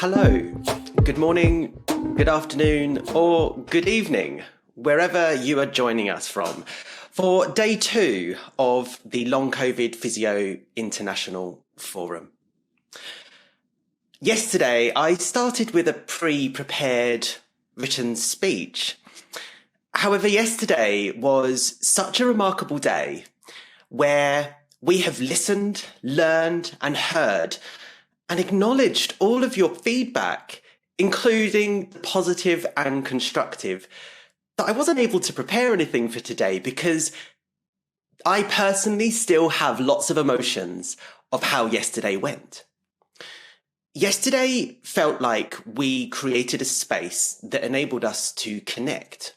Hello, good morning, good afternoon, or good evening, wherever you are joining us from, for day 2 of the Long COVID Physio International Forum. Yesterday, I started with a pre-prepared written speech. However, yesterday was such a remarkable day where we have listened, learned, and heard and acknowledged all of your feedback, including positive and constructive, that I wasn't able to prepare anything for today because I personally still have lots of emotions of how yesterday went. Yesterday felt like we created a space that enabled us to connect.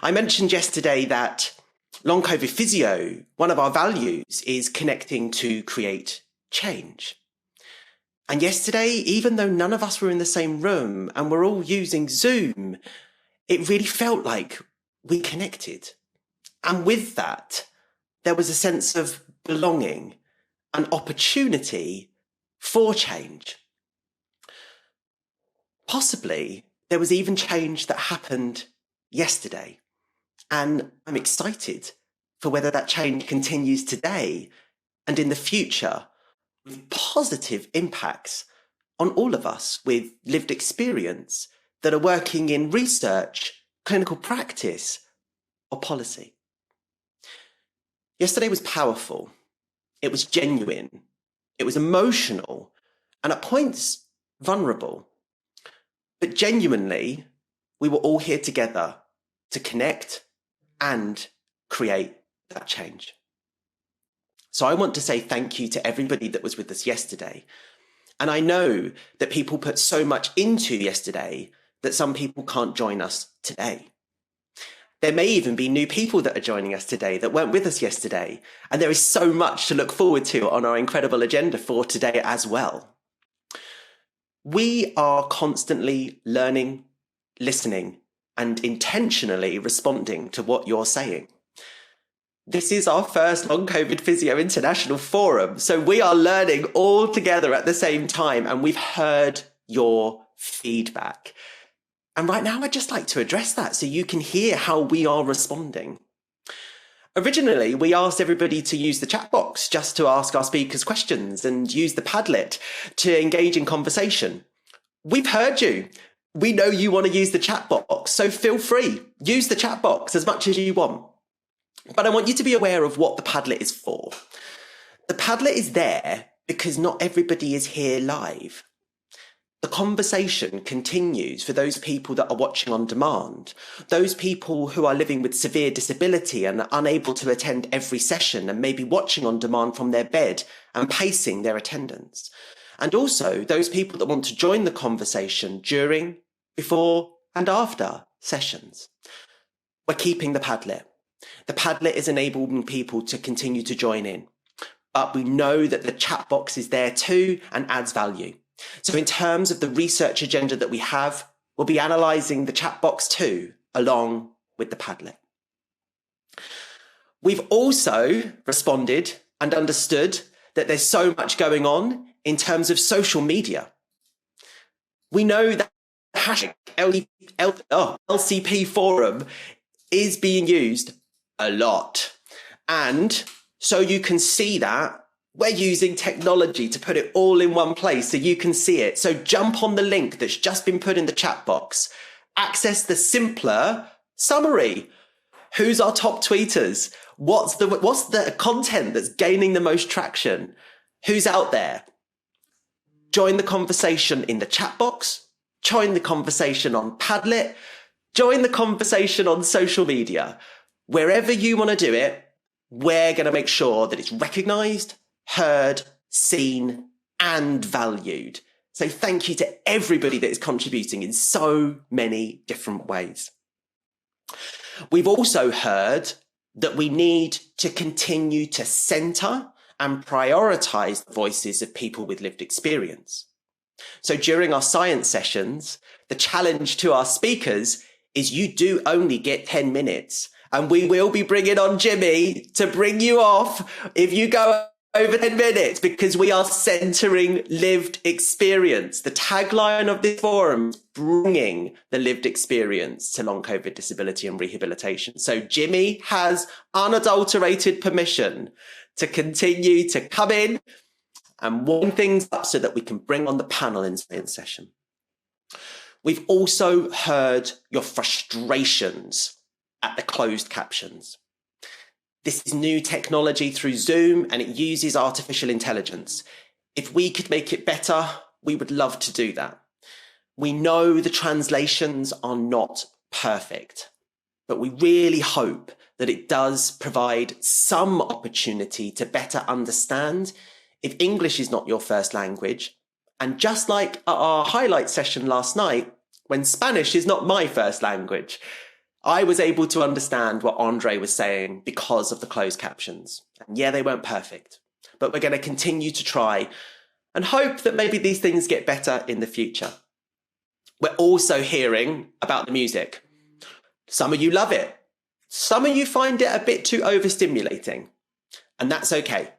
I mentioned yesterday that Long COVID Physio, one of our values is connecting to create change. And yesterday, even though none of us were in the same room and we're all using Zoom, it really felt like we connected. And with that, there was a sense of belonging and opportunity for change. Possibly, there was even change that happened yesterday. And I'm excited for whether that change continues today and in the future, with positive impacts on all of us with lived experience that are working in research, clinical practice, or policy. Yesterday was powerful. It was genuine. It was emotional and at points vulnerable. But genuinely, we were all here together to connect and create that change. So I want to say thank you to everybody that was with us yesterday. And I know that people put so much into yesterday that some people can't join us today. There may even be new people that are joining us today that weren't with us yesterday. And there is so much to look forward to on our incredible agenda for today as well. We are constantly learning, listening, and intentionally responding to what you're saying. This is our first Long COVID Physio International Forum, so we are learning all together at the same time, and we've heard your feedback. And right now, I'd just like to address that so you can hear how we are responding. Originally, we asked everybody to use the chat box just to ask our speakers questions and use the Padlet to engage in conversation. We've heard you. We know you want to use the chat box, so feel free. Use the chat box as much as you want. But I want you to be aware of what the Padlet is for. The Padlet is there because not everybody is here live. The conversation continues for those people that are watching on demand, those people who are living with severe disability and are unable to attend every session and maybe watching on demand from their bed and pacing their attendance. And also those people that want to join the conversation during, before and after sessions. We're keeping the Padlet. The Padlet is enabling people to continue to join in, but we know that the chat box is there too and adds value. So in terms of the research agenda that we have, we'll be analysing the chat box too, along with the Padlet. We've also responded and understood that there's so much going on in terms of social media. We know that the hashtag LCP Forum is being used a lot. And so you can see that we're using technology to put it all in one place so you can see it. So jump on the link that's just been put in the chat box. Access the simpler summary. Who's our top tweeters? What's the content that's gaining the most traction? Who's out there? Join the conversation in the chat box. Join the conversation on Padlet. Join the conversation on social media. Wherever you want to do it, we're going to make sure that it's recognised, heard, seen, and valued. So thank you to everybody that is contributing in so many different ways. We've also heard that we need to continue to centre and prioritise the voices of people with lived experience. So during our science sessions, the challenge to our speakers is you do only get 10 minutes. And we will be bringing on Jimmy to bring you off if you go Over 10 minutes, because we are centering lived experience. The tagline of this forum is bringing the lived experience to long COVID disability and rehabilitation. So Jimmy has unadulterated permission to continue to come in and warm things up so that we can bring on the panel in session. We've also heard your frustrations at the closed captions. This is new technology through Zoom, and it uses artificial intelligence. If we could make it better, we would love to do that. We know the translations are not perfect, but we really hope that it does provide some opportunity to better understand if English is not your first language. And just like at our highlight session last night, when Spanish is not my first language, I was able to understand what Andre was saying because of the closed captions. And yeah, they weren't perfect, but we're going to continue to try and hope that maybe these things get better in the future. We're also hearing about the music. Some of you love it. Some of you find it a bit too overstimulating, and that's okay.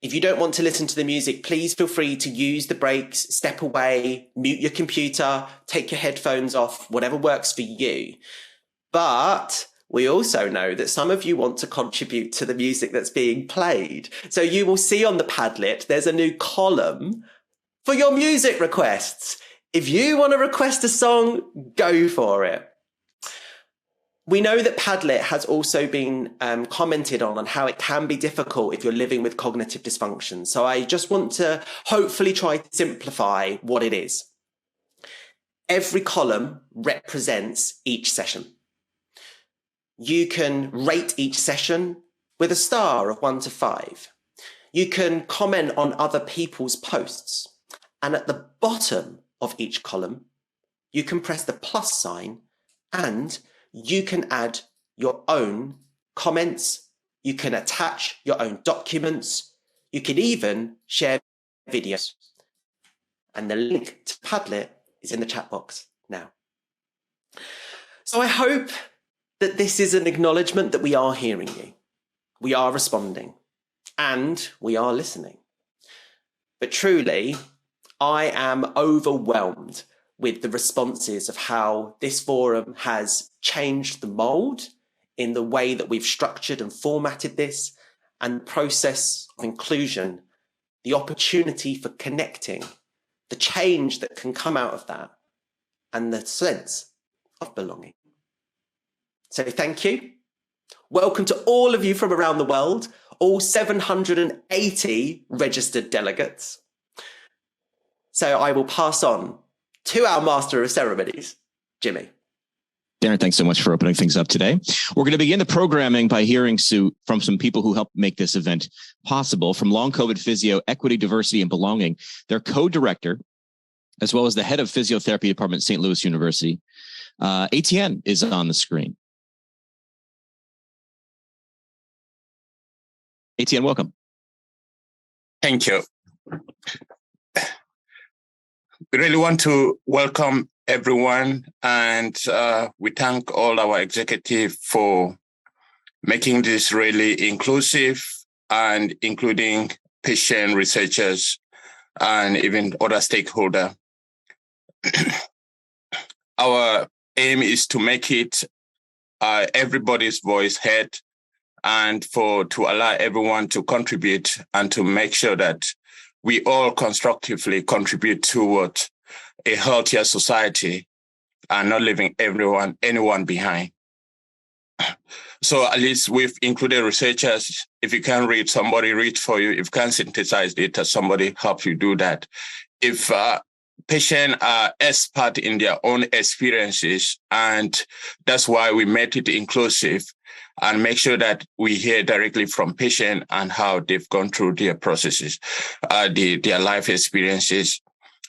If you don't want to listen to the music, please feel free to use the breaks, step away, mute your computer, take your headphones off, whatever works for you. But we also know that some of you want to contribute to the music that's being played. So you will see on the Padlet, there's a new column for your music requests. If you want to request a song, go for it. We know that Padlet has also been commented on how it can be difficult if you're living with cognitive dysfunction. So I just want to hopefully try to simplify what it is. Every column represents each session. You can rate each session with a star of 1 to 5. You can comment on other people's posts. And at the bottom of each column, you can press the plus sign and you can add your own comments. You can attach your own documents. You can even share videos. And the link to Padlet is in the chat box now. So I hope that this is an acknowledgement that we are hearing you, we are responding, and we are listening. But truly, I am overwhelmed with the responses of how this forum has changed the mould in the way that we've structured and formatted this, and the process of inclusion, the opportunity for connecting, the change that can come out of that, and the sense of belonging. So thank you. Welcome to all of you from around the world, all 780 registered delegates. So I will pass on to our Master of Ceremonies, Jimmy. Darren, thanks so much for opening things up today. We're going to begin the programming by hearing from some people who helped make this event possible. From Long COVID Physio, Equity, Diversity, and Belonging, their co-director, as well as the head of Physiotherapy Department at St. Louis University, Etienne is on the screen. Etienne, welcome. Thank you. We really want to welcome everyone, and we thank all our executive for making this really inclusive and including patient researchers and even other stakeholders. Our aim is to make it everybody's voice heard, and to allow everyone to contribute and to make sure that we all constructively contribute toward a healthier society and not leaving anyone behind. So at least we've included researchers. If you can't read, somebody read for you. If you can't synthesize data, somebody help you do that. If patients are expert in their own experiences, and that's why we made it inclusive and make sure that we hear directly from patients and how they've gone through their processes, their life experiences.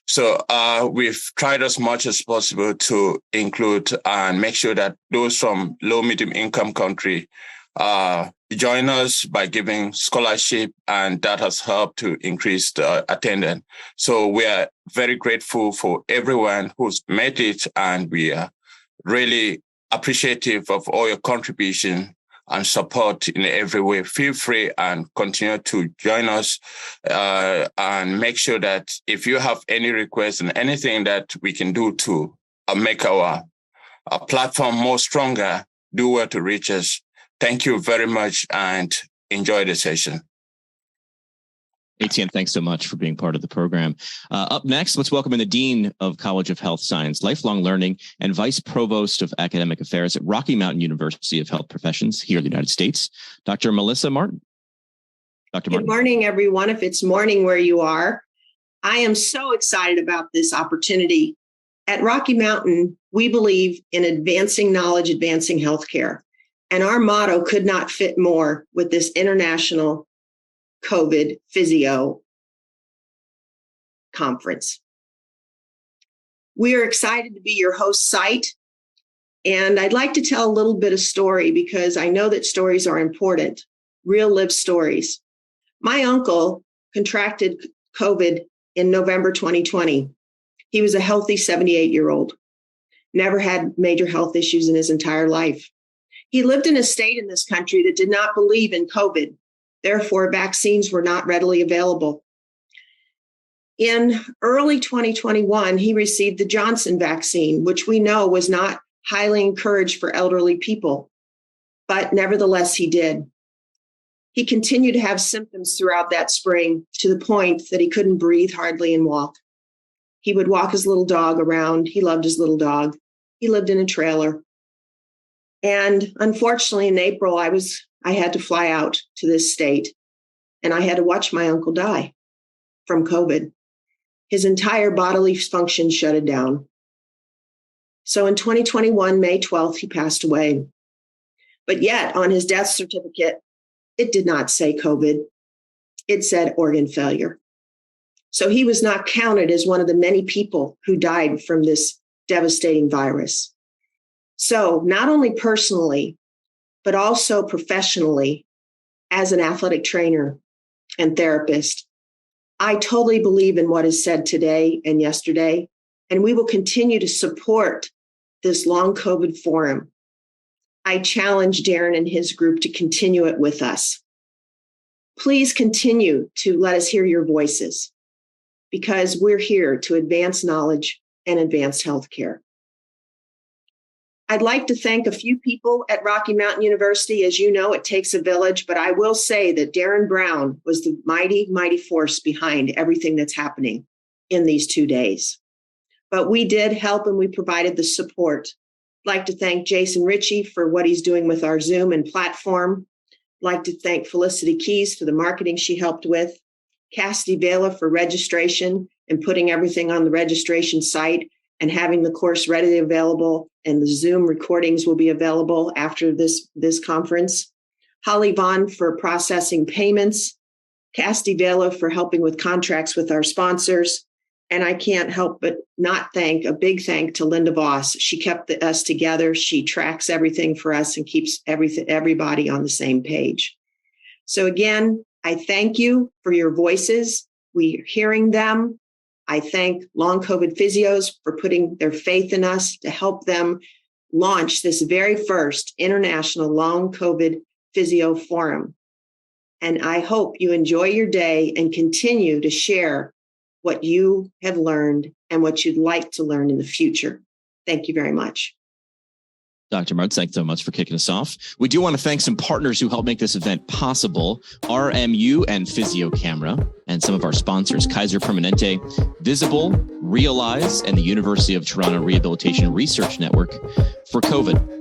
So we've tried as much as possible to include and make sure that those from low, medium income country join us by giving scholarship, and that has helped to increase the attendance. So we are very grateful for everyone who's made it, and we are really appreciative of all your contribution and support in every way, feel free and continue to join us and make sure that if you have any requests and anything that we can do to make our platform more stronger, do well to reach us. Thank you very much and enjoy the session. Etienne, thanks so much for being part of the program. Up next, let's welcome in the Dean of College of Health Science, Lifelong Learning, and Vice Provost of Academic Affairs at Rocky Mountain University of Health Professions here in the United States, Dr. Malissa Martin. Dr. Martin. Good morning, everyone. If it's morning where you are, I am so excited about this opportunity. At Rocky Mountain, we believe in advancing knowledge, advancing healthcare. And our motto could not fit more with this international COVID Physio conference. We are excited to be your host site. And I'd like to tell a little bit of story because I know that stories are important, real lived stories. My uncle contracted COVID in November 2020. He was a healthy 78-year-old, never had major health issues in his entire life. He lived in a state in this country that did not believe in COVID. Therefore, vaccines were not readily available. In early 2021, he received the Johnson vaccine, which we know was not highly encouraged for elderly people, but nevertheless, he did. He continued to have symptoms throughout that spring to the point that he couldn't breathe hardly and walk. He would walk his little dog around. He loved his little dog. He lived in a trailer. And unfortunately, in April, I had to fly out to this state, and I had to watch my uncle die from COVID. His entire bodily function shut down. So in 2021, May 12th, he passed away. But yet, on his death certificate, it did not say COVID. It said organ failure. So he was not counted as one of the many people who died from this devastating virus. So not only personally, but also professionally, as an athletic trainer and therapist, I totally believe in what is said today and yesterday, and we will continue to support this long COVID forum. I challenge Darren and his group to continue it with us. Please continue to let us hear your voices, because we're here to advance knowledge and advance healthcare. I'd like to thank a few people at Rocky Mountain University. As you know, it takes a village, but I will say that Darren Brown was the mighty, mighty force behind everything that's happening in these 2 days. But we did help and we provided the support. I'd like to thank Jason Ritchie for what he's doing with our Zoom and platform. I'd like to thank Felicity Keys for the marketing she helped with, Cassidy Vela for registration and putting everything on the registration site and having the course readily available, and the Zoom recordings will be available after this conference. Holly Vaughn for processing payments, Cassidy Vela for helping with contracts with our sponsors, and I can't help but not thank a big thank to Linda Voss. She kept us together. She tracks everything for us and keeps everybody on the same page. So again, I thank you for your voices. We're hearing them. I thank long COVID physios for putting their faith in us to help them launch this very first international long COVID physio forum. And I hope you enjoy your day and continue to share what you have learned and what you'd like to learn in the future. Thank you very much. Dr. Martz, thanks so much for kicking us off. We do want to thank some partners who helped make this event possible, RMU and Physio Camera, and some of our sponsors, Kaiser Permanente, Visible, Realize, and the University of Toronto Rehabilitation Research Network for COVID.